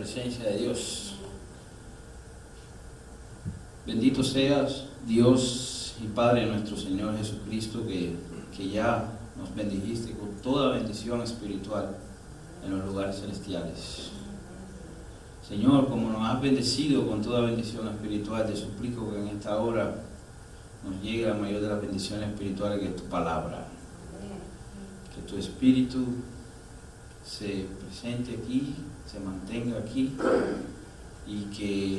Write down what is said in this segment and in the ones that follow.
presencia de Dios. Bendito seas, Dios y Padre de nuestro Señor Jesucristo, que ya nos bendijiste con toda bendición espiritual en los lugares celestiales. Señor, como nos has bendecido con toda bendición espiritual, te suplico que en esta hora nos llegue la mayor de las bendiciones espirituales, que es tu palabra. Que tu Espíritu se presente aquí, se mantenga aquí, y que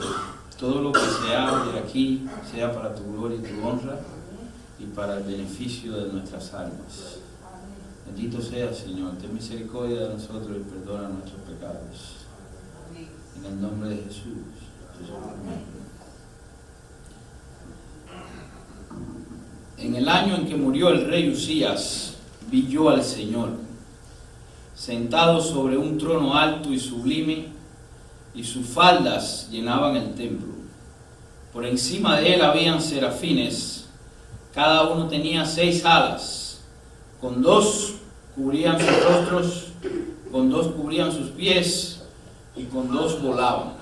todo lo que se hable aquí sea para tu gloria y tu honra y para el beneficio de nuestras almas. Bendito seas, Señor, ten misericordia de nosotros y perdona nuestros pecados. En el nombre de Jesús. Amén. En el año en que murió el rey Usías, vi yo al Señor, sentado sobre un trono alto y sublime, y sus faldas llenaban el templo. Por encima de él habían serafines, cada uno tenía 6 alas, con 2 cubrían sus rostros, con 2 cubrían sus pies, y con 2 volaban.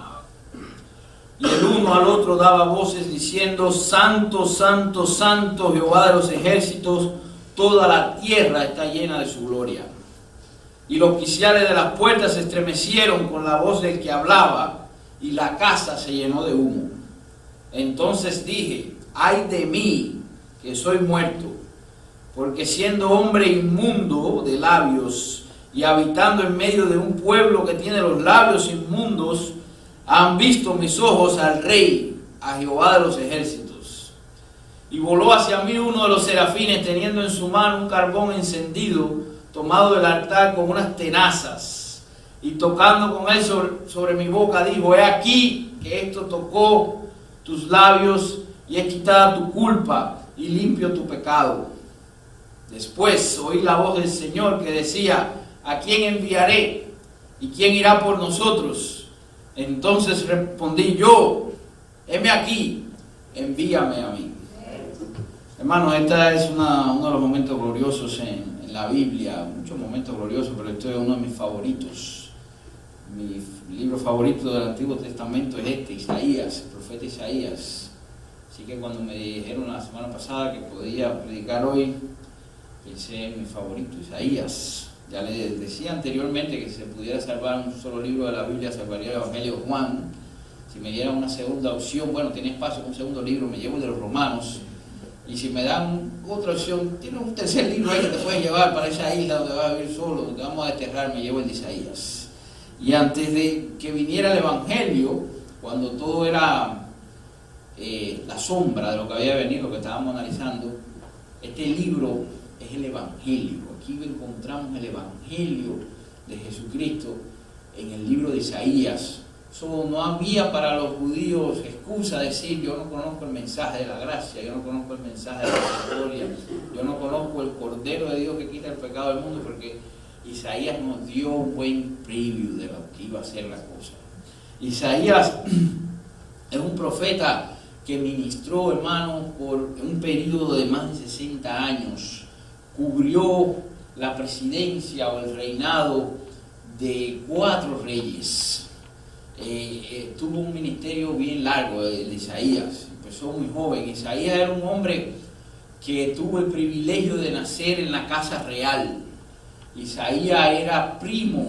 Y el uno al otro daba voces diciendo: Santo, Santo, Santo, Jehová de los ejércitos, toda la tierra está llena de su gloria. Y los oficiales de las puertas se estremecieron con la voz del que hablaba, y la casa se llenó de humo. Entonces dije: ay de mí, que soy muerto, porque siendo hombre inmundo de labios, y habitando en medio de un pueblo que tiene los labios inmundos, han visto mis ojos al Rey, a Jehová de los ejércitos. Y voló hacia mí uno de los serafines, teniendo en su mano un carbón encendido, tomado del altar con unas tenazas, y tocando con él sobre mi boca, dijo: he aquí que esto tocó tus labios, y es quitada tu culpa, y limpio tu pecado. Después oí la voz del Señor que decía: ¿a quién enviaré? ¿Y quién irá por nosotros? Entonces respondí yo: heme aquí, envíame a mí. Hermanos, este es uno de los momentos gloriosos en la Biblia, muchos momentos gloriosos, pero este es uno de mis favoritos. Mi libro favorito del Antiguo Testamento es Isaías, el profeta Isaías. Así que cuando me dijeron la semana pasada que podía predicar hoy, pensé en mi favorito, Isaías. Ya les decía anteriormente que si se pudiera salvar un solo libro de la Biblia, salvaría el Evangelio de Juan. Si me dieran una segunda opción, bueno, tiene espacio para un segundo libro, me llevo el de los Romanos. Y si me dan otra opción, tiene un tercer libro ahí que te puedes llevar para esa isla donde vas a vivir solo, donde vamos a desterrar, me llevo el de Isaías. Y antes de que viniera el Evangelio, cuando todo era la sombra de lo que había venido, lo que estábamos analizando, este libro es el Evangelio. Aquí encontramos el Evangelio de Jesucristo en el libro de Isaías. No había para los judíos excusa de decir: yo no conozco el mensaje de la gracia, yo no conozco el mensaje de la misericordia, yo no conozco el Cordero de Dios que quita el pecado del mundo, porque Isaías nos dio un buen preview de lo que iba a ser la cosa. Isaías es un profeta que ministró, hermanos, por un periodo de más de 60 años. Cubrió la presidencia o el reinado de 4 reyes. Tuvo un ministerio bien largo de Isaías. Empezó muy joven. Isaías era un hombre que tuvo el privilegio de nacer en la casa real. Isaías era primo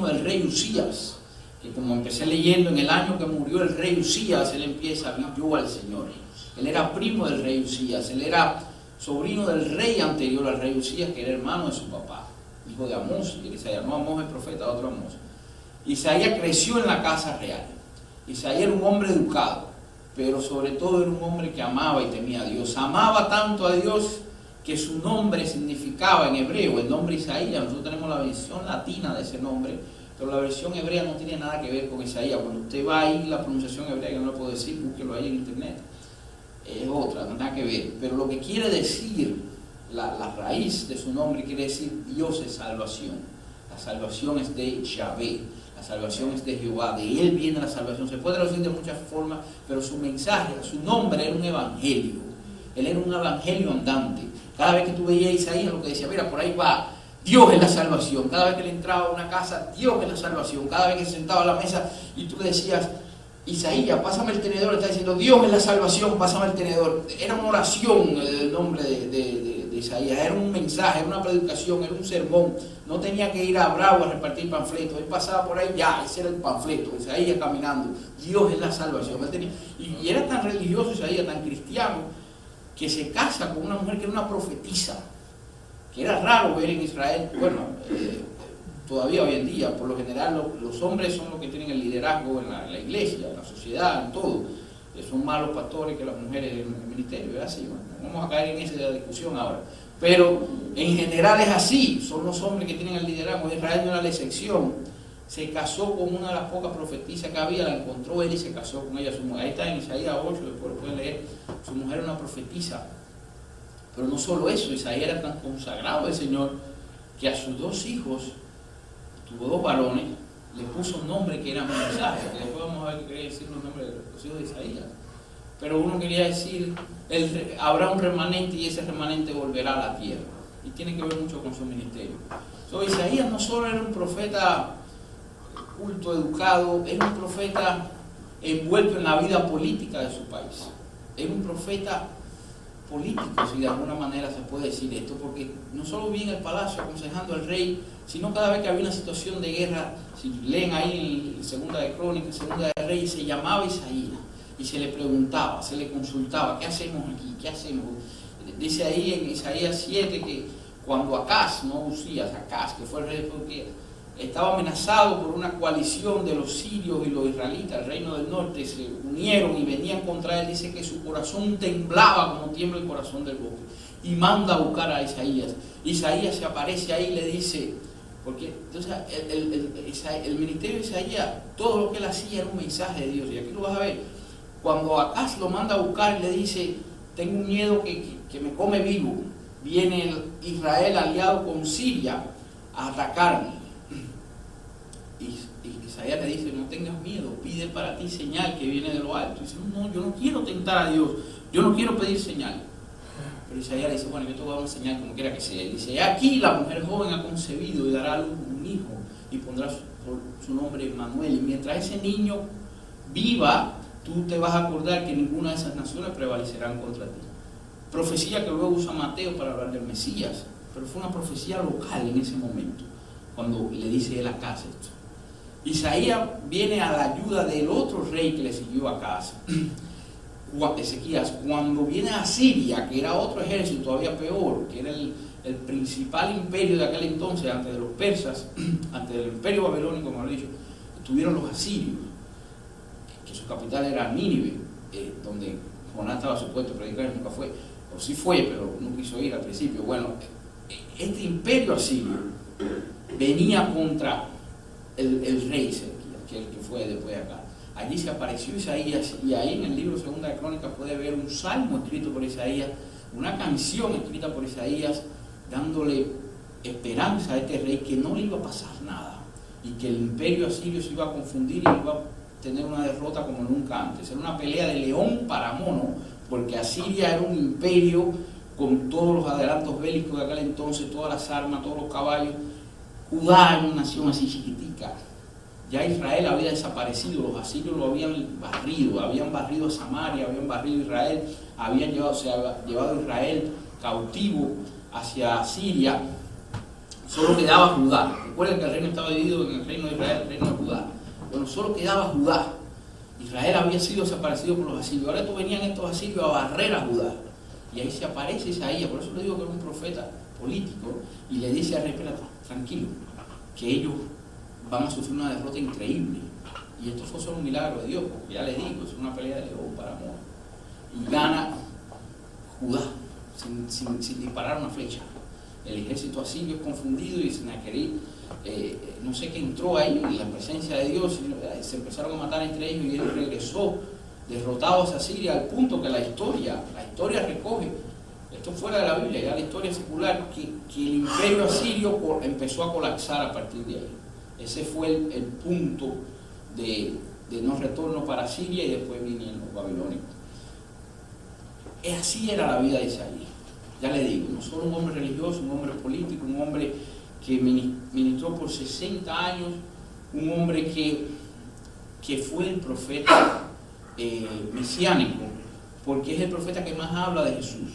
del rey Usías, que como empecé leyendo, en el año que murió el rey Usías, él empieza: vi yo al Señor. Él era primo del rey Usías, él era sobrino del rey anterior al rey Usías, que era hermano de su papá, hijo de Amós, y Isaías, no Amós el profeta, otro Amós. Isaías creció en la casa real. Isaías era un hombre educado, pero sobre todo era un hombre que amaba y temía a Dios. Amaba tanto a Dios que su nombre significaba en hebreo, el nombre Isaías. Nosotros tenemos la versión latina de ese nombre, pero la versión hebrea no tiene nada que ver con Isaías. Cuando usted va ahí, la pronunciación hebrea, que no lo puedo decir, búsquelo ahí en internet, es otra, no nada que ver. Pero lo que quiere decir, la raíz de su nombre quiere decir Dios es salvación. La salvación es de Yahvé, la salvación es de Jehová, de Él viene la salvación. Se puede traducir de muchas formas, pero su mensaje, su nombre era un evangelio. Él era un evangelio andante. Cada vez que tú veías a Isaías, lo que decía: mira, por ahí va Dios es la salvación. Cada vez que le entraba a una casa, Dios es la salvación. Cada vez que se sentaba a la mesa y tú le decías, Isaías, pásame el tenedor, está diciendo, Dios es la salvación, pásame el tenedor. Era una oración el nombre de Isaías, era un mensaje, era una predicación, era un sermón. No tenía que ir a Bravo a repartir panfletos. Él pasaba por ahí, ya, ese era el panfleto, Isaías caminando. Dios es la salvación. Él tenía, y era tan religioso Isaías, tan cristiano, que se casa con una mujer que era una profetisa, que era raro ver en Israel. Bueno, todavía hoy en día, por lo general, los hombres son los que tienen el liderazgo en la iglesia, en la sociedad, en todo. Son más los pastores que las mujeres en el ministerio, ¿verdad? Sí, bueno, no vamos a caer en esa discusión ahora. Pero en general es así, son los hombres que tienen el liderazgo. Israel no era la excepción. Se casó con una de las pocas profetisas que había, la encontró él y se casó con ella. Su mujer, ahí está en Isaías 8, después lo pueden leer. Su mujer era una profetisa. Pero no solo eso, Isaías era tan consagrado del Señor que a sus 2 hijos, tuvo 2 varones, le puso un nombre que era mensaje, que después vamos a ver qué quería decir los nombres de los hijos de Isaías. Pero uno quería decir, habrá un remanente y ese remanente volverá a la tierra. Y tiene que ver mucho con su ministerio. Isaías no solo era un profeta culto, educado, era un profeta envuelto en la vida política de su país. Era un profeta político, si de alguna manera se puede decir esto, porque no solo vivía en el palacio aconsejando al rey, sino cada vez que había una situación de guerra. Si leen ahí en Segunda de Crónicas, Segunda de Reyes, se llamaba Isaías y se le preguntaba, se le consultaba, ¿qué hacemos aquí? ¿Qué hacemos? Dice ahí en Isaías 7 que cuando Acaz, no Usías, Acaz, que fue el rey, porque estaba amenazado por una coalición de los sirios y los israelitas, el reino del norte, se unieron y venían contra él. Dice que su corazón temblaba como tiembla el corazón del bosque, y manda a buscar a Isaías. Isaías se aparece ahí y le dice, porque entonces el ministerio de Isaías, todo lo que él hacía era un mensaje de Dios, y aquí lo vas a ver. Cuando Acaz lo manda a buscar, le dice, tengo un miedo que me come vivo, viene Israel aliado con Siria a atacarme. Y Isaías le dice, no tengas miedo, pide para ti señal que viene de lo alto. Y dice, no, yo no quiero tentar a Dios, yo no quiero pedir señal. Pero Isaías le dice, bueno, yo te voy a dar una señal como quiera que sea. Y dice, aquí la mujer joven ha concebido y dará a luz un hijo y pondrá su nombre Emmanuel. Y mientras ese niño viva, tú te vas a acordar que ninguna de esas naciones prevalecerán contra ti. Profecía que luego usa Mateo para hablar del Mesías, pero fue una profecía local en ese momento, cuando le dice él a Acaz esto. Isaías viene a la ayuda del otro rey que le siguió a Acaz, Ezequías. Cuando viene a Siria, que era otro ejército todavía peor, que era el principal imperio de aquel entonces, antes de los persas, antes del imperio babilónico, como lo he dicho, estuvieron los asirios, que su capital era Nínive, donde Jonás estaba supuesto a predicar, nunca fue, o sí fue, pero no quiso ir al principio. Bueno, este imperio asirio venía contra el rey Ezequías, que es el que fue después de acá. Allí se apareció Isaías, y ahí en el libro Segunda de Crónicas puede ver un salmo escrito por Isaías, una canción escrita por Isaías, dándole esperanza a este rey que no le iba a pasar nada, y que el imperio asirio se iba a confundir y iba a tener una derrota como nunca antes. Era una pelea de león para mono, porque Asiria era un imperio con todos los adelantos bélicos de aquel entonces, todas las armas, todos los caballos. Judá era una nación así chiquitica. Ya Israel había desaparecido, los asirios lo habían barrido a Samaria, habían barrido a Israel, habían llevado a Israel cautivo hacia Siria. Solo quedaba Judá. Recuerden que el reino estaba dividido en el reino de Israel y el reino de Judá. Bueno, solo quedaba Judá. Israel había sido desaparecido por los asirios. Ahora venían estos asirios a barrer a Judá. Y ahí se aparece Isaías. Por eso le digo que era un profeta político. Y le dice al rey, espérate, tranquilo, que ellos van a sufrir una derrota increíble. Y esto fue solo un milagro de Dios, porque ya le digo, es una pelea de león para mono. Y gana Judá sin disparar una flecha. El ejército asirio es confundido y Sennacherib, no sé qué entró ahí en la presencia de Dios, y se empezaron a matar entre ellos, y él regresó derrotado hacia Siria, al punto que la historia recoge, esto fuera de la Biblia, ya la historia secular, que el imperio asirio empezó a colapsar a partir de ahí. Ese fue el punto de no retorno para Siria, y después vinieron los babilónicos. Así era la vida de Isaías. Ya le digo, no solo un hombre religioso, un hombre político, un hombre que ministró por 60 años, un hombre que fue el profeta mesiánico, porque es el profeta que más habla de Jesús.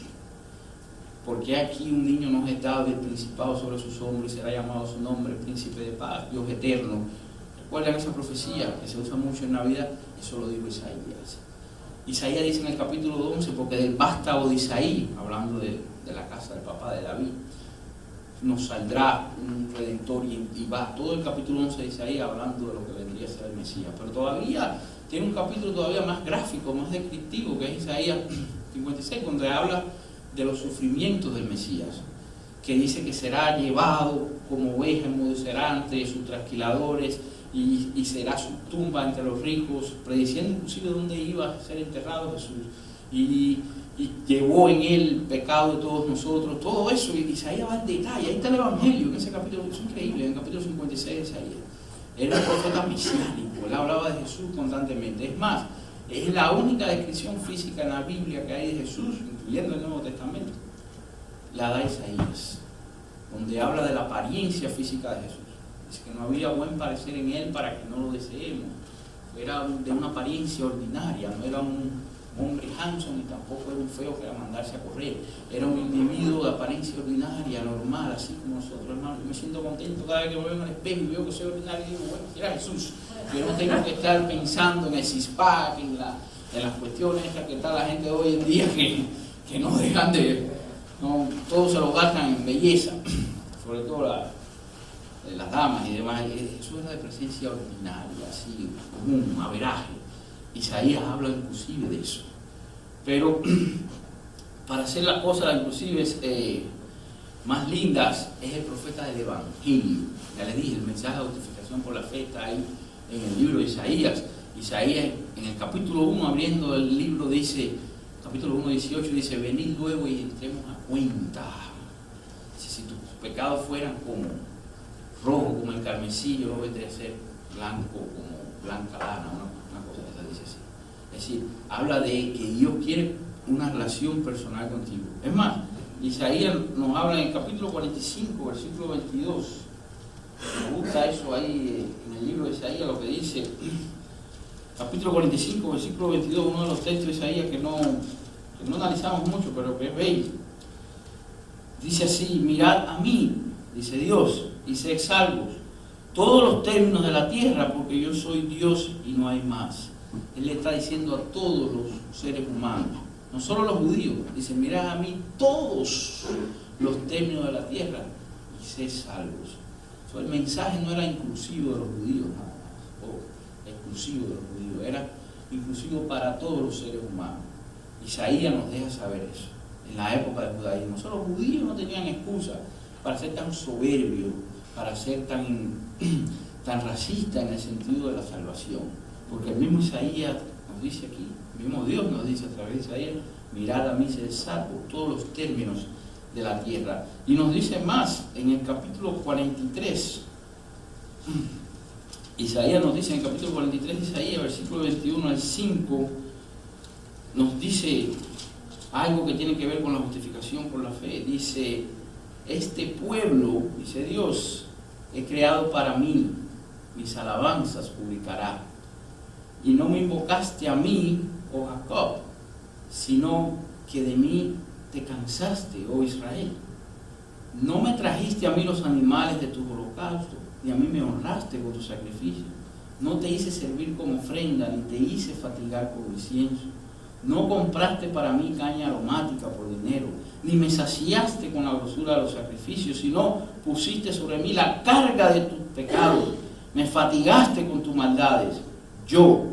Porque aquí un niño nos ha dado el principado sobre sus hombros y será llamado su nombre, príncipe de paz, Dios eterno. ¿Recuerdan esa profecía que se usa mucho en Navidad? Eso lo dijo Isaías. Isaías dice en el capítulo 11, porque del vástago de Isaí, hablando de la casa del papá de David, nos saldrá un redentor, y va todo el capítulo 11 de Isaías hablando de lo que vendría a ser el Mesías. Pero todavía tiene un capítulo todavía más gráfico, más descriptivo, que es Isaías 56, donde habla de los sufrimientos del Mesías, que dice que será llevado como oveja enmudecerante, sus trasquiladores, y será su tumba entre los ricos, prediciendo inclusive dónde iba a ser enterrado Jesús, y llevó en él el pecado de todos nosotros, todo eso. Y Isaías va en detalle. Ahí está el Evangelio en ese capítulo, es increíble, en el capítulo 56 de Isaías. Era un profeta mesiánico, él hablaba de Jesús constantemente. Es más, es la única descripción física en la Biblia que hay de Jesús, incluyendo el Nuevo Testamento, la da Isaías, donde habla de la apariencia física de Jesús. Dice que no había buen parecer en él para que no lo deseemos. Era de una apariencia ordinaria, no era un hombre handsome y tampoco era un feo que era mandarse a correr. Era un individuo de apariencia ordinaria, normal, así como nosotros, hermanos. Yo me siento contento cada vez que me veo en el espejo y veo que soy ordinario y digo, bueno, era Jesús. Yo no tengo que estar pensando en el six-pack, en las cuestiones estas que está la gente de hoy en día que no dejan de... No, todos se lo gastan en belleza, sobre todo las damas y demás. Eso era de presencia ordinaria, así, común, averaje. Isaías habla inclusive de eso. Pero para hacer las cosas inclusive más lindas, es el profeta del Evangelio. Ya les dije, el mensaje de justificación por la fe está ahí en el libro de Isaías. Isaías en el capítulo 1, abriendo el libro, dice, capítulo 1, 18, dice, venid luego y entremos a cuenta. Dice, si tus pecados fueran como rojo, como el carmesí, yo lo vendré a ser blanco, como blanca lana, una cosa de esa, dice así. Es decir, habla de que Dios quiere una relación personal contigo. Es más, Isaías nos habla en el capítulo 45, versículo 22. Me gusta eso ahí en el libro de Isaías, lo que dice, capítulo 45, versículo 22, uno de los textos de Isaías que no analizamos mucho, pero que es bello. Dice así, mirad a mí, dice Dios, y sed salvos, todos los términos de la tierra, porque yo soy Dios y no hay más. Él le está diciendo a todos los seres humanos, no solo los judíos, dice, mirad a mí todos los términos de la tierra y sed salvos. So, el mensaje no era inclusivo de los judíos, nada más, o exclusivo de los judíos, era inclusivo para todos los seres humanos. Isaías nos deja saber eso. En la época del judaísmo, solo los judíos no tenían excusa para ser tan soberbios, para ser tan racistas en el sentido de la salvación. Porque el mismo Isaías nos dice aquí, el mismo Dios nos dice a través de Isaías, mirad a mí, sed salvos, todos los términos de la tierra. Y nos dice más, en el capítulo 43, Isaías nos dice, en el capítulo 43 de Isaías, versículo 21 al 5, nos dice algo que tiene que ver con la justificación por la fe. Dice, este pueblo, dice Dios, he creado para mí, mis alabanzas publicará. Y no me invocaste a mí, oh Jacob, sino que de mí te cansaste, oh Israel. No me trajiste a mí los animales de tus holocaustos, ni a mí me honraste con tus sacrificios. No te hice servir como ofrenda, ni te hice fatigar por incienso. No compraste para mí caña aromática por dinero, ni me saciaste con la grosura de los sacrificios, sino pusiste sobre mí la carga de tus pecados, me fatigaste con tus maldades. Yo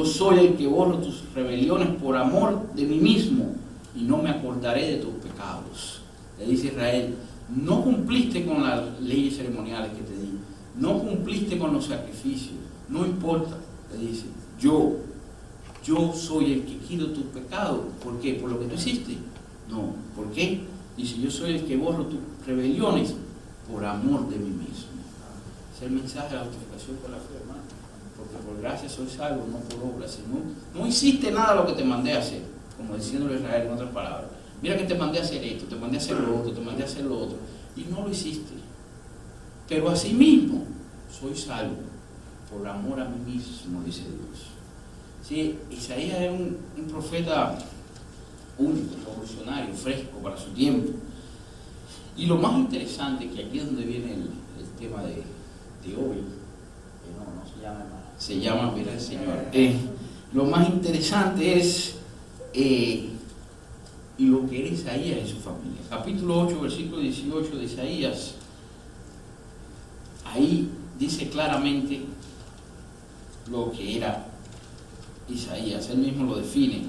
soy el que borro tus rebeliones por amor de mí mismo, y no me acordaré de tus pecados. Le dice Israel, no cumpliste con las leyes ceremoniales que te di, no cumpliste con los sacrificios, no importa, le dice, yo soy el que quito tus pecados. ¿Por qué? ¿Por lo que tú hiciste? No. ¿Por qué? Dice, yo soy el que borro tus rebeliones por amor de mí mismo. Es el mensaje de la justificación por la fe, hermano. Porque por gracia soy salvo, no por obras. No hiciste nada de lo que te mandé a hacer, como diciéndole a Israel en otras palabras. Mira que te mandé a hacer esto, te mandé a hacer lo otro, te mandé a hacer lo otro, y no lo hiciste. pero asimismo soy salvo por amor a mí mismo, dice Dios. Sí, Isaías era un profeta único, revolucionario, fresco para su tiempo. Y lo más interesante, que aquí es donde viene el tema de hoy, que no se llama hermano, se llama, mira el Señor. Lo más interesante es lo que era Isaías y su familia. Capítulo 8, versículo 18 de Isaías, ahí dice claramente lo que era Isaías, él mismo lo define.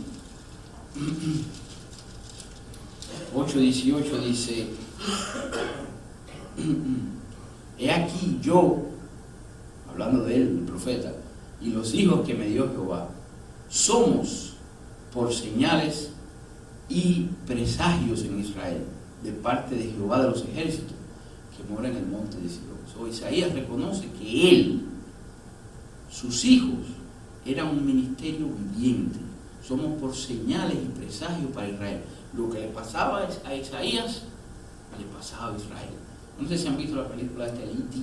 8:18 dice: he aquí yo, hablando de él, el profeta, y los hijos que me dio Jehová, somos por señales y presagios en Israel, de parte de Jehová de los ejércitos, que mora en el monte de Sión. Isaías reconoce que él, sus hijos, eran un ministerio viviente. Somos por señales y presagios para Israel. Lo que le pasaba a Isaías, le pasaba a Israel. No sé si han visto la película de E.T.,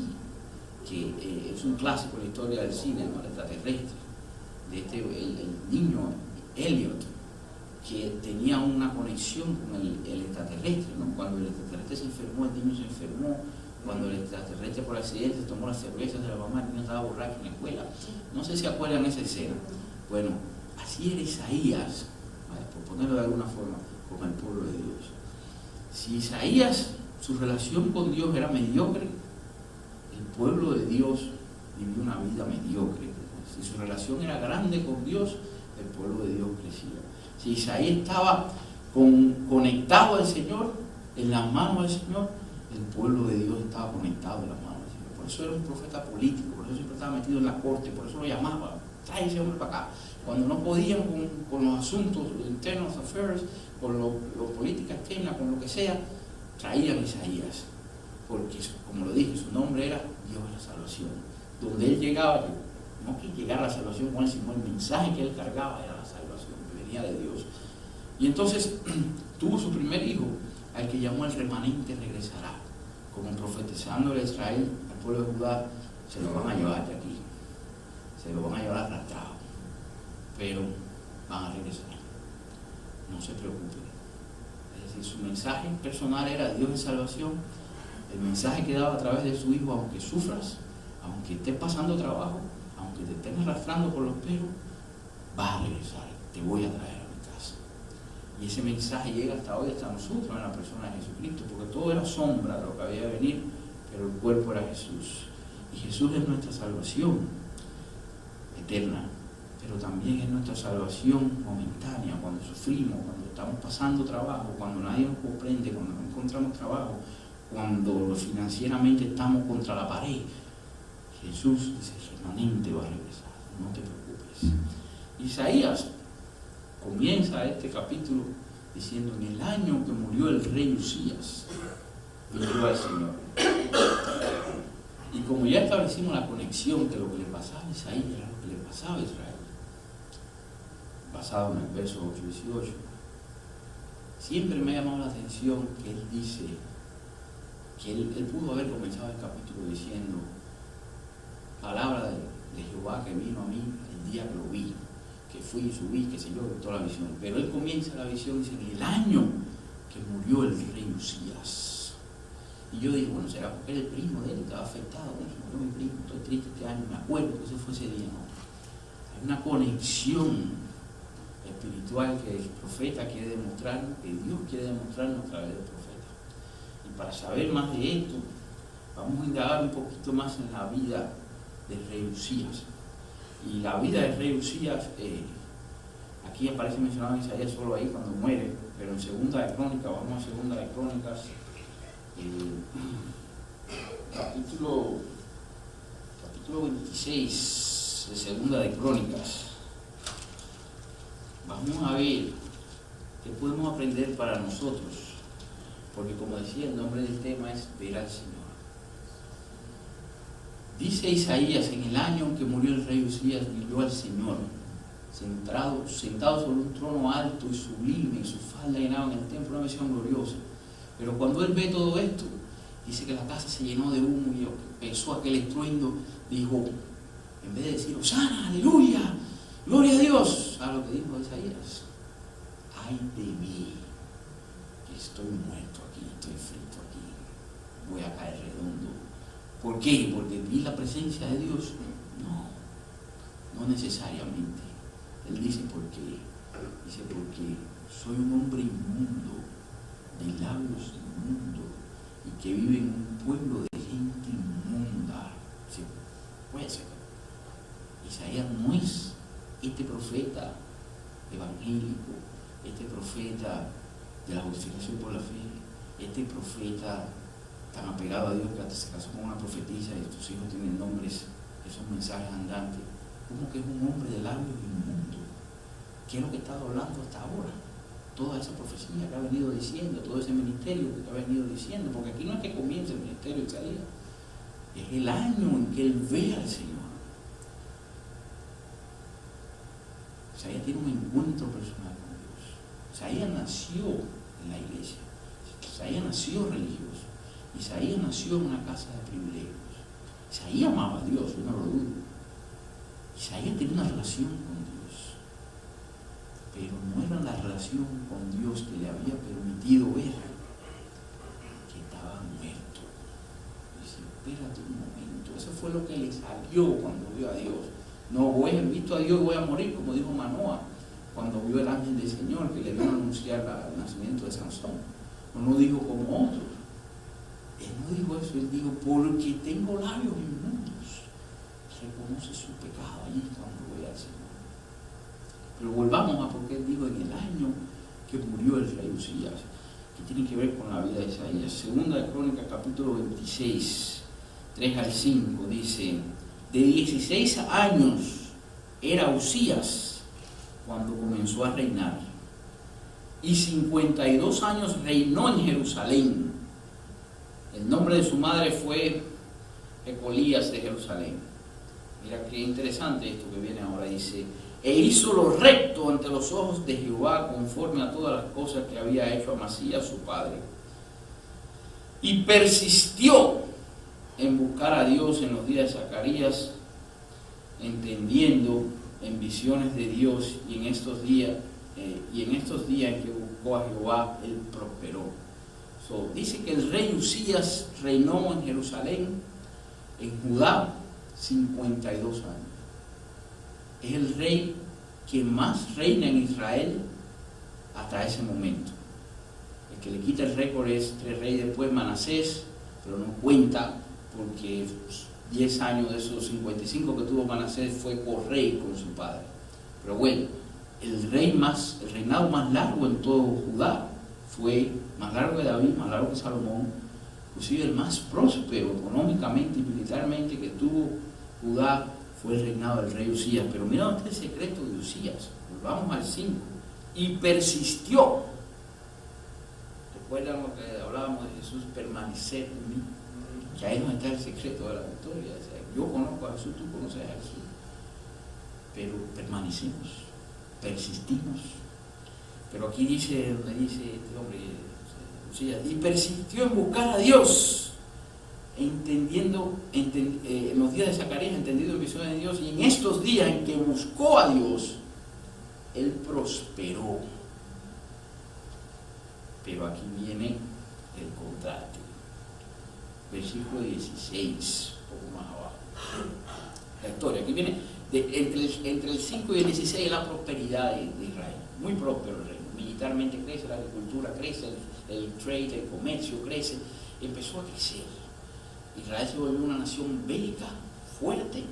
que es un clásico de la historia del cine, ¿no? El extraterrestre, de el niño Elliot, que tenía una conexión con el extraterrestre, ¿no? Cuando el extraterrestre se enfermó, el niño se enfermó. Cuando el extraterrestre por accidente tomó las cervezas de la mamá, el niño estaba borracho en la escuela. No sé si acuerdan esa escena. Bueno, así era Isaías, ¿vale?, por ponerlo de alguna forma, con el pueblo de Dios. Si Isaías, su relación con Dios era mediocre, el pueblo de Dios vivió una vida mediocre. Si su relación era grande con Dios, el pueblo de Dios crecía. Si Isaías estaba conectado al Señor, en las manos del Señor, el pueblo de Dios estaba conectado en las manos del Señor. Por eso era un profeta político, por eso siempre estaba metido en la corte, por eso lo llamaba: trae ese hombre para acá. Cuando no podían con los asuntos, los internal affairs, con la política externa, con lo que sea, traían a Isaías, porque como lo dije, su nombre era Dios de la salvación. Donde él llegaba, no que llegara la salvación con él, sino el mensaje que él cargaba era la salvación, que venía de Dios. Y entonces tuvo su primer hijo, al que llamó el remanente regresará, como profetizándole a Israel, al pueblo de Judá: se lo van a llevar de aquí, se lo van a llevar arrastrado, pero van a regresar, no se preocupen. Es decir, su mensaje personal era Dios de salvación. El mensaje que daba a través de su hijo: aunque sufras, aunque estés pasando trabajo, aunque te estén arrastrando por los pelos, vas a regresar, te voy a traer a mi casa. Y ese mensaje llega hasta hoy, hasta nosotros, en la persona de Jesucristo, porque todo era sombra de lo que había de venir, pero el cuerpo era Jesús. Y Jesús es nuestra salvación eterna, pero también es nuestra salvación momentánea, cuando sufrimos, cuando estamos pasando trabajo, cuando nadie nos comprende, cuando no encontramos trabajo, cuando financieramente estamos contra la pared. Jesús dice: el remanente va a regresar, no te preocupes. Isaías comienza este capítulo diciendo: en el año que murió el rey Usías, vino al Señor. Y como ya establecimos la conexión que lo que le pasaba a Isaías era lo que le pasaba a Israel, basado en el verso 8:18, siempre me ha llamado la atención que él dice que él pudo haber comenzado el capítulo diciendo: palabra de Jehová que vino a mí el día que lo vi, que fui y subí, que sé yo, toda la visión. Pero él comienza la visión y dice: en el año que murió el rey Usías. Y yo digo: bueno, será porque era el primo de él, estaba afectado, ¿no? Se murió mi primo, estoy triste este año, me acuerdo que eso fue ese día. No, hay una conexión espiritual que el profeta quiere demostrarnos, que Dios quiere demostrarnos a través del profeta. Y para saber más de esto, vamos a indagar un poquito más en la vida del rey Usías. Y la vida del rey Usías, aquí aparece mencionado en Isaías solo ahí cuando muere, pero en Segunda de Crónicas, vamos a Segunda de Crónicas, capítulo 26 de Segunda de Crónicas. Vamos a ver qué podemos aprender para nosotros, porque como decía, el nombre del tema es ver al Señor. Dice Isaías: en el año en que murió el rey Usías, vio al Señor sentado sobre un trono alto y sublime, y su falda llenaba en el templo una visión gloriosa. Pero cuando él ve todo esto, dice que la casa se llenó de humo y empezó aquel estruendo. Dijo, en vez de decir, Hosana, aleluya, gloria a Dios, ¿sabes lo que dijo Isaías? Ay de mí, que estoy muerto aquí, estoy frito aquí, voy a caer redondo. ¿Por qué? ¿Porque vi la presencia de Dios? No necesariamente. Él dice, ¿por qué? Dice, porque soy un hombre inmundo, de labios inmundos, y que vive en un pueblo de gente inmunda. Sí, puede ser. Isaías no es este profeta evangélico, este profeta de la justificación por la fe, este profeta tan apegado a Dios que hasta se casó con una profetisa y tus hijos tienen nombres, esos mensajes andantes. Como que es un hombre de labios inmundos. ¿Qué es lo que está hablando hasta ahora? Toda esa profecía que ha venido diciendo, todo ese ministerio que ha venido diciendo, porque aquí no es que comience el ministerio de Isaías, es el año en que él ve al Señor. Isaías tiene un encuentro personal con Dios. Isaías nació en la iglesia. Isaías nació religioso. Isaías nació en una casa de privilegios. Isaías amaba a Dios, yo no lo dudo. Isaías tenía una relación con Dios, pero no era la relación con Dios que le había permitido ver que estaba muerto. Dice, espérate un momento, eso fue lo que le salió cuando vio a Dior. No voy a visto a Dios y voy a morir, como dijo Manoah cuando vio el ángel del Señor que le vino a anunciar el nacimiento de Sansón. No dijo como otros. Él no dijo eso, él dijo, porque tengo labios inmundos. Reconoce su pecado allí cuando ve al Señor. Pero volvamos a porque él dijo en el año que murió el rey Usías, que tiene que ver con la vida de Isaías. Segunda de Crónicas, capítulo 26, 3 al 5, dice, de 16 años era Usías cuando comenzó a reinar, y 52 años reinó en Jerusalén. El nombre de su madre fue Ecolías de Jerusalén. Mira qué interesante esto que viene ahora, dice, e hizo lo recto ante los ojos de Jehová conforme a todas las cosas que había hecho Amasías su padre. Y persistió en buscar a Dios en los días de Zacarías, entendiendo en visiones de Dios, y en estos días en que buscó a Jehová, él prosperó. Dice que el rey Usías reinó en Jerusalén, en Judá, 52 años. Es el rey que más reina en Israel hasta ese momento. El que le quita el récord es el rey después, Manasés, pero no cuenta porque 10 años de esos 55 que tuvo Manasés fue correy con su padre. Pero bueno, el reinado más largo en todo Judá fue más largo que David, más largo que Salomón, inclusive el más próspero económicamente y militarmente que tuvo Judá fue el reinado del rey Usías. Pero mira dónde está el secreto de Usías. Volvamos al 5. Y persistió. ¿Recuerdan lo que hablábamos de Jesús? Permanecer en mí. Que ahí no está el secreto de la victoria. O sea, yo conozco a Jesús, tú conoces a Jesús. Pero permanecimos, persistimos. Pero aquí dice, donde dice este hombre, Usías, y persistió en buscar a Dios, entendiendo, en los días de Zacarías, entendido en visiones de Dios, y en estos días en que buscó a Dios, él prosperó. Pero aquí viene el contraste. Versículo 16, un poco más abajo. La historia, aquí viene, entre el 5 y el 16 es la prosperidad de Israel. Muy próspero el reino. Militarmente crece, la agricultura crece, el trade, el comercio crece. Empezó a crecer. Israel se volvió una nación bélica, fuerte,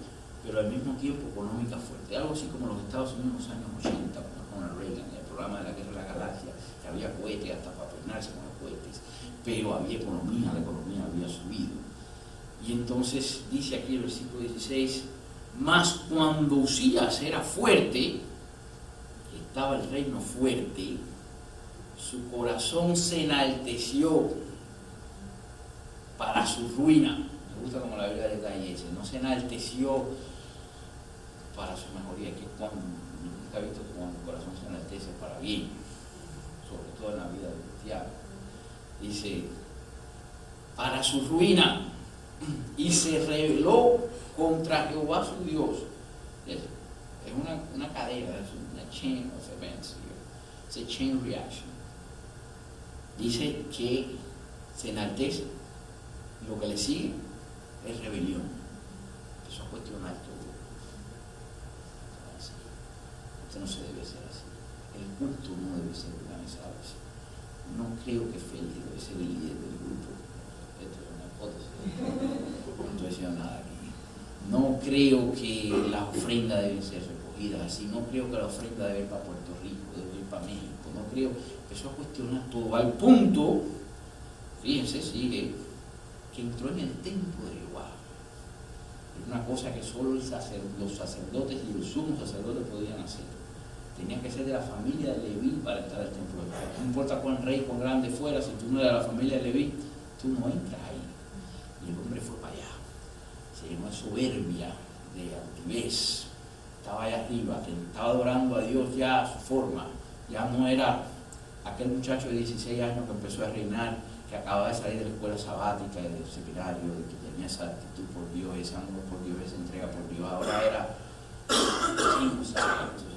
pero al mismo tiempo económica fuerte. Algo así como los Estados Unidos en los años 80, con Ronald Reagan, el programa de la guerra de la galaxia, que había cohetes hasta para peinarse con los cohetes, pero había economía, la economía había subido. Y entonces dice aquí el versículo 16, mas cuando Usías era fuerte, estaba el reino fuerte, su corazón se enalteció para su ruina. Me gusta como la Biblia detalla ese, no se enalteció para su mejoría, que cuando nunca he visto que cuando el corazón se enaltece para bien, sobre todo en la vida cristiana. Dice, para su ruina, y se rebeló contra Jehová su Dios. Es una cadena, es una chain of events. Es a chain reaction. Dice que se enaltece, lo que le sigue es rebelión. Empezó a cuestionar todo. Esto no se debe hacer así. El culto no debe ser organizado así. No creo que Félix debe ser el líder del grupo. Esto es una hipótesis. No estoy diciendo nada aquí. No creo que las ofrendas deben ser recogidas así. No creo que la ofrenda debe ir para Puerto Rico, debe ir para México. No creo. Empezó a cuestionar todo al punto, fíjense, sigue, que entró en el templo de Jehová. Es una cosa que solo los sacerdotes y el sumo sacerdote podían hacer. Tenía que ser de la familia de Leví para entrar al templo de Jehová. No importa cuán rey, cuán grande fuera, si tú no eres de la familia de Leví, tú no entras ahí. Y el hombre fue para allá. Se llenó de soberbia, de altivez. Estaba allá arriba, estaba adorando a Dios ya a su forma. Ya no era aquel muchacho de 16 años que empezó a reinar, que acababa de salir de la escuela sabática, del seminario, de que tenía esa actitud por Dios, ese amor por Dios, esa entrega por Dios. Ahora era, tú sabes.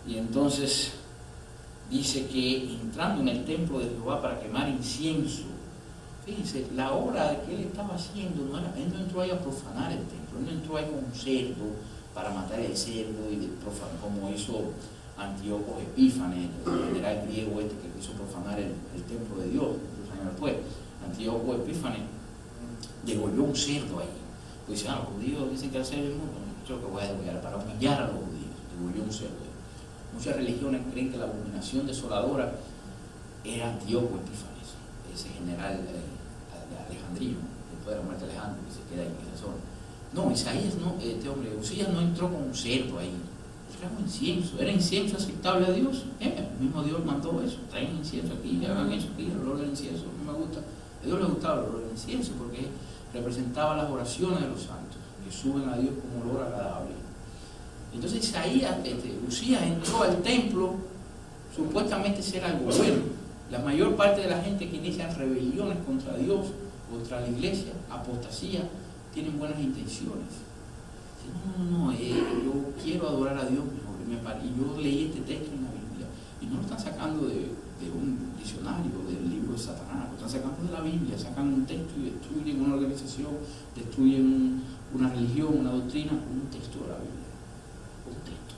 Y entonces dice que entrando en el templo de Jehová para quemar incienso, fíjense, la obra que él estaba haciendo, él no entró ahí a profanar el templo, él no entró ahí con un cerdo para matar el cerdo y de profanar, como hizo Antíoco Epífanes, el general griego que quiso profanar el templo de Dios, muchos años después. Antíoco Epífanes degolló un cerdo ahí. Pues dicen, los judíos dicen que el cerdo es mundo, yo que voy a degollar para humillar a los judíos, degolló un cerdo. Muchas religiones creen que la abominación desoladora era Antíoco Epífanes, ese general alejandrino, después de la muerte de Alejandro, que se queda ahí en esa zona. No, Isaías no, Usías no entró con un cerdo ahí. Trajo incienso, era incienso aceptable a Dios. El mismo Dios mandó eso, traen incienso aquí, hagan eso aquí, el olor del incienso, no me gusta. A Dios le gustaba el olor del incienso porque representaba las oraciones de los santos, que suben a Dios como olor agradable. Entonces Isaías, Usías entró al templo supuestamente ser algo bueno. La mayor parte de la gente que inicia rebeliones contra Dios, contra la iglesia, apostasía, tienen buenas intenciones. No, yo quiero adorar a Dios mejor. Y yo leí este texto en la Biblia. Y no lo están sacando de un diccionario, del libro de Satanás. Lo están sacando de la Biblia. Sacan un texto y destruyen una organización, destruyen una religión, una doctrina, con un texto de la Biblia. Un texto.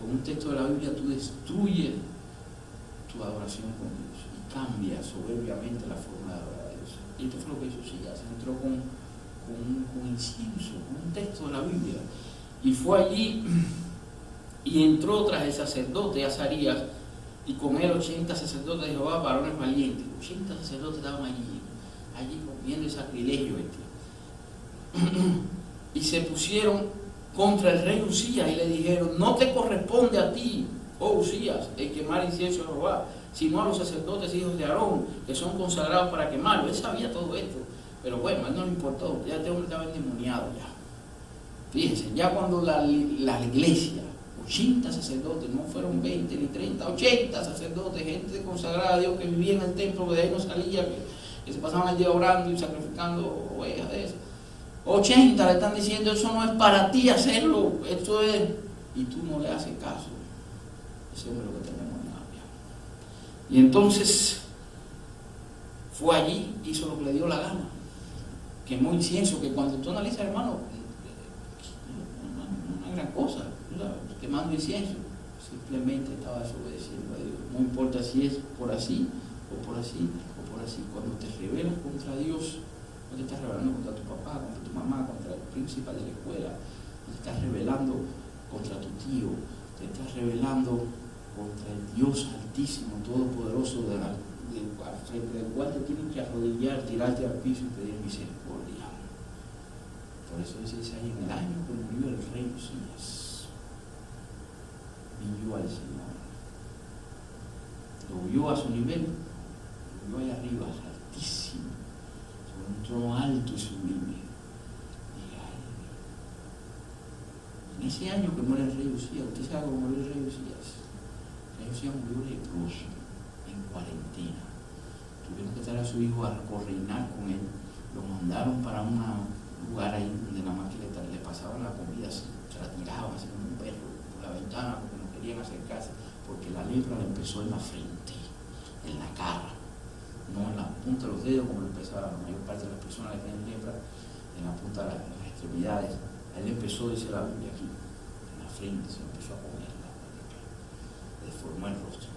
Con un texto de la Biblia tú destruyes tu adoración con Dios y cambias soberbiamente la forma de adorar a Dios. Y esto fue lo que hizo Usías. Entró con incienso, con un texto de la Biblia, y fue allí y entró tras el sacerdote Azarías y con él 80 sacerdotes de Jehová, varones valientes. 80 sacerdotes estaban allí viendo el sacrilegio y se pusieron contra el rey Usías y le dijeron: no te corresponde a ti, oh Usías, el quemar incienso a Jehová, sino a los sacerdotes hijos de Aarón, que son consagrados para quemarlo. Él sabía todo esto. Pero bueno, a él no le importó, ya este hombre estaba endemoniado ya. Fíjense, ya cuando la iglesia, 80 sacerdotes, no fueron 20 ni 30, 80 sacerdotes, gente consagrada a Dios que vivía en el templo, de ahí no salía, que se pasaban el día orando y sacrificando ovejas de esas. 80 le están diciendo: eso no es para ti hacerlo, esto es, y tú no le haces caso. Ese hombre lo que tenemos en la Biblia. Y entonces fue allí, hizo lo que le dio la gana. Quemó incienso, que cuando tú analizas, hermano, una gran cosa, quemando incienso, simplemente estaba desobedeciendo a Dios. No importa si es por así, o por así, o por así. Cuando te rebelas contra Dios, no te estás rebelando contra tu papá, contra tu mamá, contra el principal de la escuela, no te estás rebelando contra tu tío, te estás rebelando contra el Dios altísimo, todopoderoso, frente al cual te tienes que arrodillar, tirarte al piso y pedir misericordia. Por eso dice Isaías: en el año que murió el rey Usías, vio al Señor, lo vio a su nivel, lo vio allá arriba, altísimo, sobre un trono alto y sublime. En ese año que muere el rey Usías, ¿usted sabe cómo murió el rey Usías? El rey Usías murió leproso, en cuarentena. tuvieron que traer a su hijo a reinar con él. Lo mandaron para un lugar ahí donde nada más que le pasaban la comida así, se la tiraban así como un perro por la ventana porque no querían acercarse, porque la lepra le empezó en la frente, en la cara, no en la punta de los dedos como le empezaba la mayor parte de las personas que tienen lepra, en la punta de las extremidades. A él empezó, dice la Biblia aquí, en la frente, se empezó a comer la lepra, le deformó el rostro.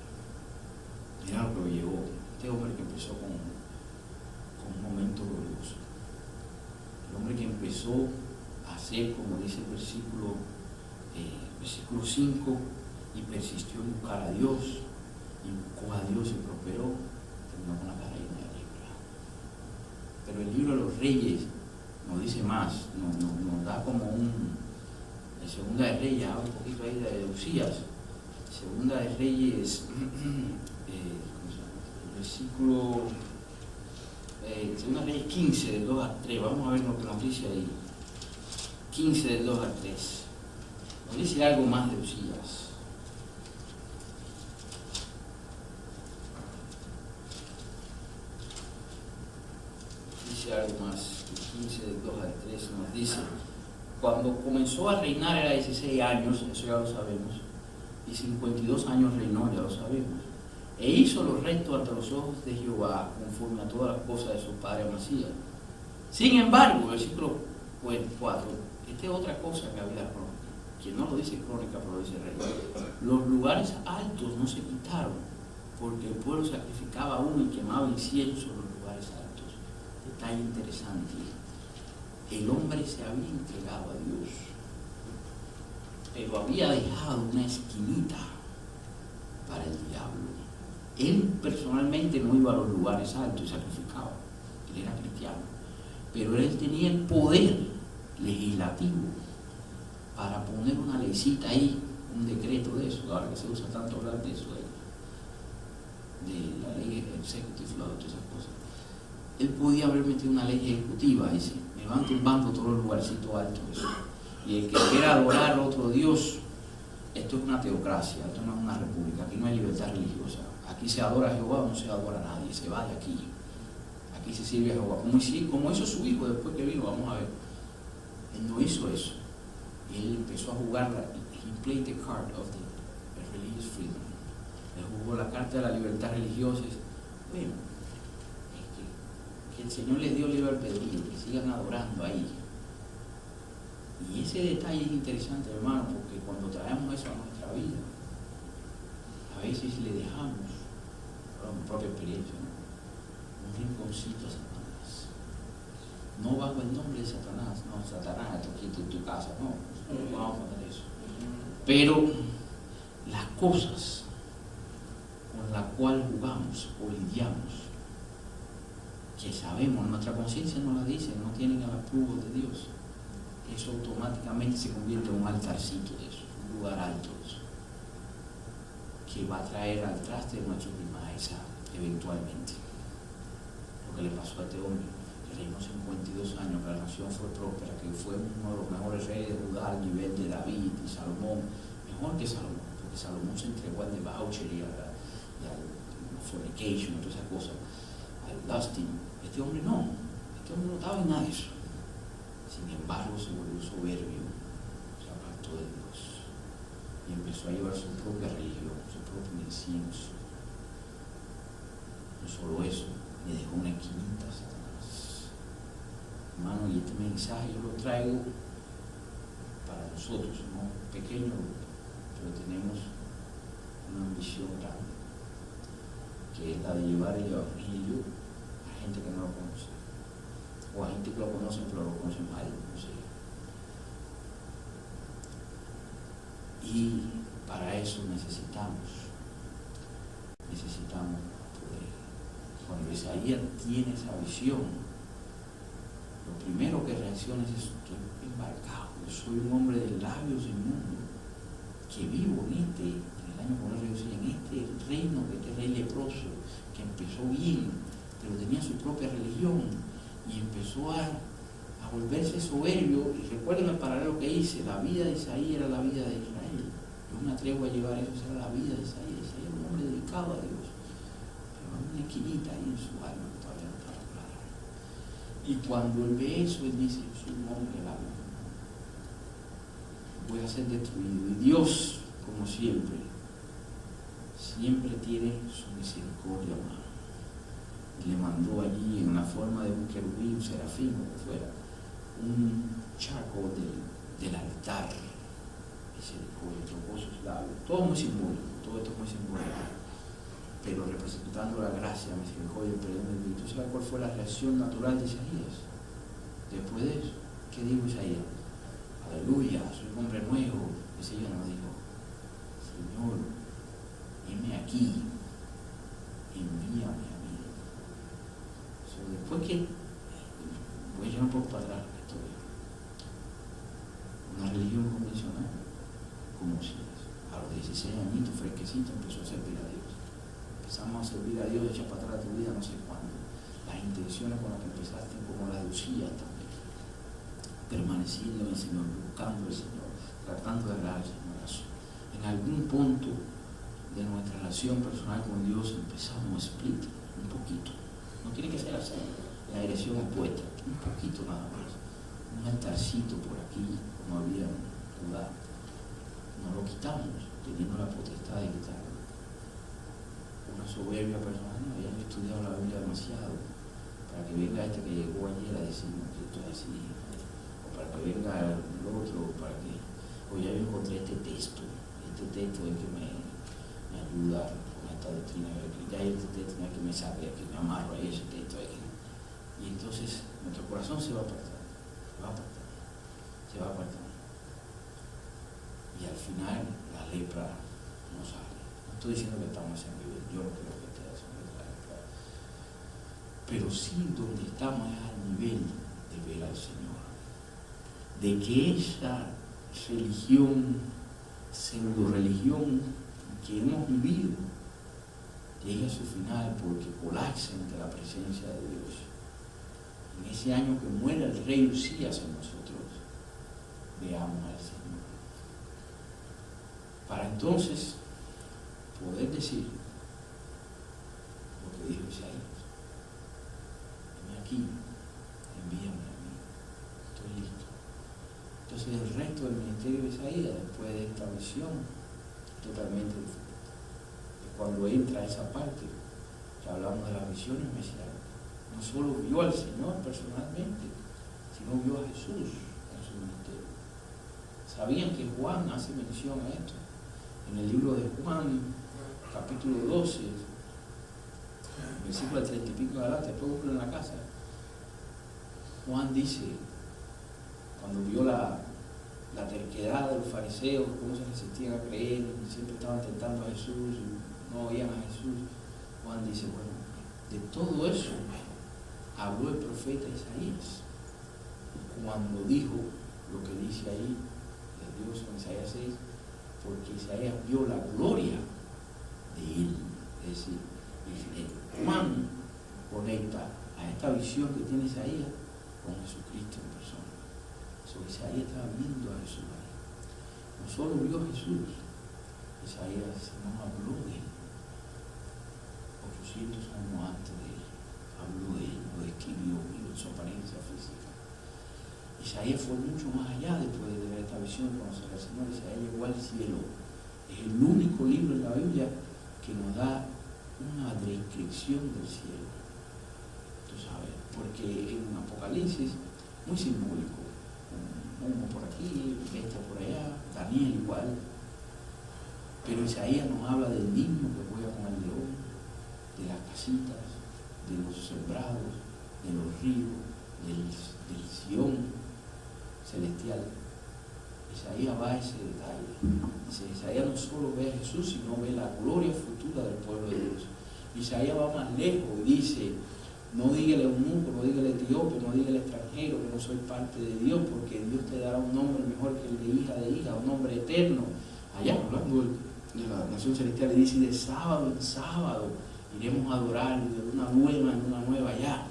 Mira lo que llegó este hombre que empezó con un momento glorioso. El hombre que empezó a hacer, como dice el versículo 5, y persistió en buscar a Dios, y buscó a Dios y prosperó, terminó con la cara llena de lepra. Pero el libro de los Reyes nos dice más, nos da como en Segunda de Reyes, habla un poquito ahí de Usías. Segunda de Reyes, el versículo Segunda de Reyes 15, del 2 al 3, vamos a ver lo que nos dice ahí. 15 del 2 al 3. Nos dice algo más de Usías. Dice algo más, 15 del 2 al 3 nos dice, cuando comenzó a reinar era 16 años, eso ya lo sabemos, y 52 años reinó, ya lo sabemos. E hizo lo recto ante los ojos de Jehová, conforme a todas las cosas de su padre Amasías. Sin embargo, versículo 4, esta es otra cosa que había crónica, quien no lo dice crónica, pero lo dice rey. Los lugares altos no se quitaron, porque el pueblo sacrificaba uno y quemaba incienso en los lugares altos. Detalle interesante, el hombre se había entregado a Dios, pero había dejado una esquinita para el diablo. Él personalmente no iba a los lugares altos y sacrificaba, él era cristiano, pero él tenía el poder legislativo para poner una leycita ahí, un decreto de eso, ahora que se usa tanto hablar de eso, de la ley executive law, todas esas cosas. Él podía haber metido una ley ejecutiva, dice, me van tumbando todos los lugarcitos altos, eso. Y el que quiera adorar a otro Dios, esto es una teocracia, esto no es una república, aquí no hay libertad religiosa. Aquí se adora a Jehová, no se adora a nadie, se va de aquí. Aquí se sirve a Jehová. Como hizo su hijo después que vino, vamos a ver. Él no hizo eso. Él empezó a jugar, he played the card of the religious freedom. Él jugó la carta de la libertad religiosa. Bueno, es que el Señor les dio libre albedrío, que sigan adorando ahí. Y ese detalle es interesante, hermano, porque cuando traemos eso a nuestra vida, a veces le dejamos, por mi propia experiencia, ¿no?, un rinconcito a Satanás. No bajo el nombre de Satanás, no, Satanás, esto aquí en tu casa, no vamos a poner eso. Pero las cosas con las cuales jugamos o lidiamos, que sabemos, nuestra conciencia nos la dice, no tienen el apruebo de Dios, eso automáticamente se convierte en un altarcito de eso, un lugar alto de eso, que va a traer al traste de nuestros demise eventualmente. Lo que le pasó a este hombre, que reinó 52 años, que la nación fue próspera, que fue uno de los mejores reyes de Judá al nivel de David y Salomón, mejor que Salomón, porque Salomón se entregó al debauchery, al fornication, todas esas cosas, al lusting. Este hombre no estaba en nada de eso. Sin embargo, se volvió soberbio, se apartó de Dios y empezó a llevar su propia religión, su propio incienso. No solo eso, le dejó una esquinita a Satanás. Hermano, y este mensaje yo lo traigo para nosotros, somos pequeños, pero tenemos una ambición grande, que es la de llevar el evangelio a gente que no lo conoce, o a gente que lo conoce pero lo conoce mal, no sé. Y para eso necesitamos poder. Cuando Isaías tiene esa visión, lo primero que reacciona es: estoy embarcado, yo soy un hombre de labios inmundos, que vivo en el año con el rey, en este reino, de este rey leproso, que empezó bien, pero tenía su propia religión, y empezó a volverse soberbio. Y recuerden el paralelo que hice, la vida de Isaías era la vida de Israel. Yo me atrevo a llevar eso, era la vida de Isaías. Isaías era un hombre dedicado a Dios, pero a un esquinita ahí en su alma que todavía no estaba clara. Y cuando él ve eso, él dice, yo soy un hombre de la vida, voy a ser destruido. Y Dios, como siempre, siempre tiene su misericordia, hermano. Y le mandó allí en la forma de un querubín, un serafín, o que fuera, un chaco del altar. Misericordia, tocó sus labios. Todo muy simbólico, todo esto muy simbólico, pero representando la gracia, la misericordia, el perdón del Espíritu. ¿Sabe cuál fue la reacción natural de Isaías? Después de eso, ¿qué dijo Isaías? Aleluya, soy un hombre nuevo. Isaías no dijo, Señor, heme aquí, envíame a mí. Después que, voy a llevar un poco para atrás la historia, una religión convencional, como si a los 16 añitos, fresquecito, empezó a servir a Dios. Empezamos a servir a Dios, echa para atrás tu vida, no sé cuándo. Las intenciones con las que empezaste, como las de Usías también, permaneciendo en el Señor, buscando al Señor, tratando de agradar al Señor. En algún punto de nuestra relación personal con Dios empezamos a split un poquito. No tiene que ser así, la dirección opuesta, un poquito nada más. Un altarcito por aquí, como había en Judá. Nos lo quitamos, teniendo la potestad de quitarlo. Una soberbia personal, no habían estudiado la Biblia demasiado, para que venga este que llegó ayer a decirnos que esto es así, o para que venga el otro, para que, o ya yo encontré este texto es el que me ayuda con esta doctrina, ya este texto no es que me sabe, que me amarro a ese texto ahí. Y entonces nuestro corazón se va a apartar, se va a apartar. Y al final la lepra no sale. No estoy diciendo que estamos en nivel, yo no creo que esté haciendo la lepra. Pero sí donde estamos es al nivel de ver al Señor. De que esa religión, pseudo religión que hemos vivido, llegue a su final porque colapsa ante la presencia de Dios. En ese año que muera el rey Usías en nosotros, veamos al Señor. Para entonces poder decir lo que dijo Isaías: heme aquí, envíame a mí, estoy listo. Entonces el resto del ministerio de Isaías, después de esta visión, totalmente diferente. Cuando entra esa parte que hablamos de las visiones mesiánicas, no solo vio al Señor personalmente, sino vio a Jesús en su ministerio. Sabían que Juan hace mención a esto. En el libro de Juan, capítulo 12, versículo 30 y pico de adelante, después buscarlo en la casa. Juan dice, cuando vio la terquedad de los fariseos, cómo se resistían a creer, y siempre estaban tentando a Jesús, y no oían a Jesús, Juan dice, bueno, de todo eso habló el profeta Isaías, cuando dijo lo que dice ahí de Dios en Isaías 6, porque Isaías vio la gloria de él. Es decir, Juan conecta a esta visión que tiene Isaías con Jesucristo en persona. Isaías estaba viendo a Jesús ahí. No solo vio a Jesús, Isaías no habló de él. 800 años antes de él, habló de él, lo describió, vio su apariencia física. Isaías fue mucho más allá después de ver esta visión de conocer al Señor. Isaías llegó al cielo. Es el único libro en la Biblia que nos da una descripción del cielo. Tú sabes, porque en Apocalipsis, muy simbólico, uno por aquí, bestia por allá, Daniel igual. Pero Isaías nos habla del niño que juega con el león, de las casitas, de los sembrados, de los ríos, del Sion celestial. Isaías va a ese detalle. Isaías no solo ve a Jesús, sino ve la gloria futura del pueblo de Dios. Isaías va más lejos y dice: no diga el eunuco, no diga el etíope, no diga el extranjero que no soy parte de Dios, porque Dios te dará un nombre mejor que el de hija, un nombre eterno. Allá, hablando de la nación celestial, y dice: de sábado en sábado iremos a adorar, de una nueva en una nueva, allá,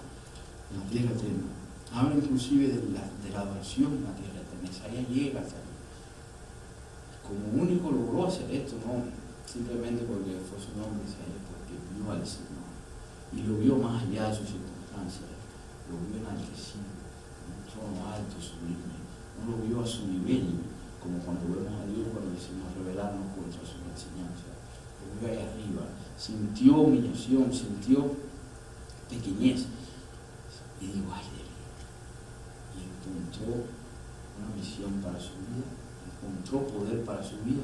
en la tierra eterna. Habla inclusive de la adoración en la tierra eterna. Isaías llega hasta ahí. Como único logró hacer esto, no simplemente porque fue su nombre Isaías, porque vio al Señor. y lo vio más allá de sus circunstancias, lo vio enaltecido, en un trono alto, sublime. No lo vio a su nivel, como cuando vemos a Dios cuando decimos revelarnos contra sus enseñanzas. Lo vio ahí arriba, sintió humillación, sintió pequeñez y dijo, ay de mí. Y encontró una misión para su vida, encontró poder para su vida.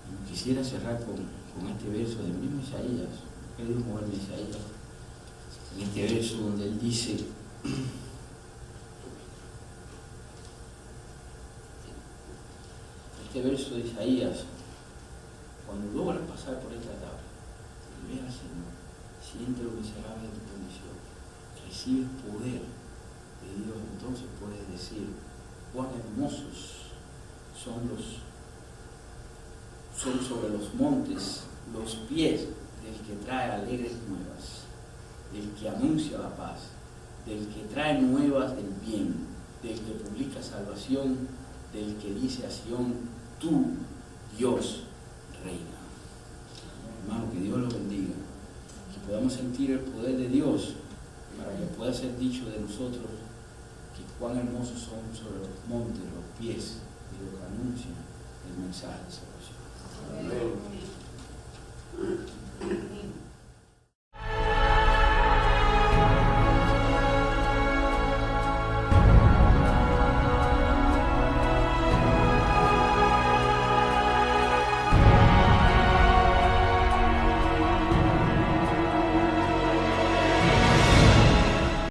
Y quisiera cerrar con este verso del mismo Isaías. He querido moverme a Isaías, en este verso donde él dice, este verso de Isaías, cuando logras pasar por esta etapa, y ve al Señor, siente lo miserable de tu condición, recibe el poder de Dios, entonces puedes decir, cuán hermosos son sobre los montes los pies del que trae alegres nuevas, del que anuncia la paz, del que trae nuevas del bien, del que publica salvación, del que dice a Sión, tú, Dios, reina. Hermano, que Dios lo bendiga, que podamos sentir el poder de Dios para que pueda ser dicho de nosotros que cuán hermosos son sobre los montes los pies de los que anuncian el mensaje de salvación. Amén.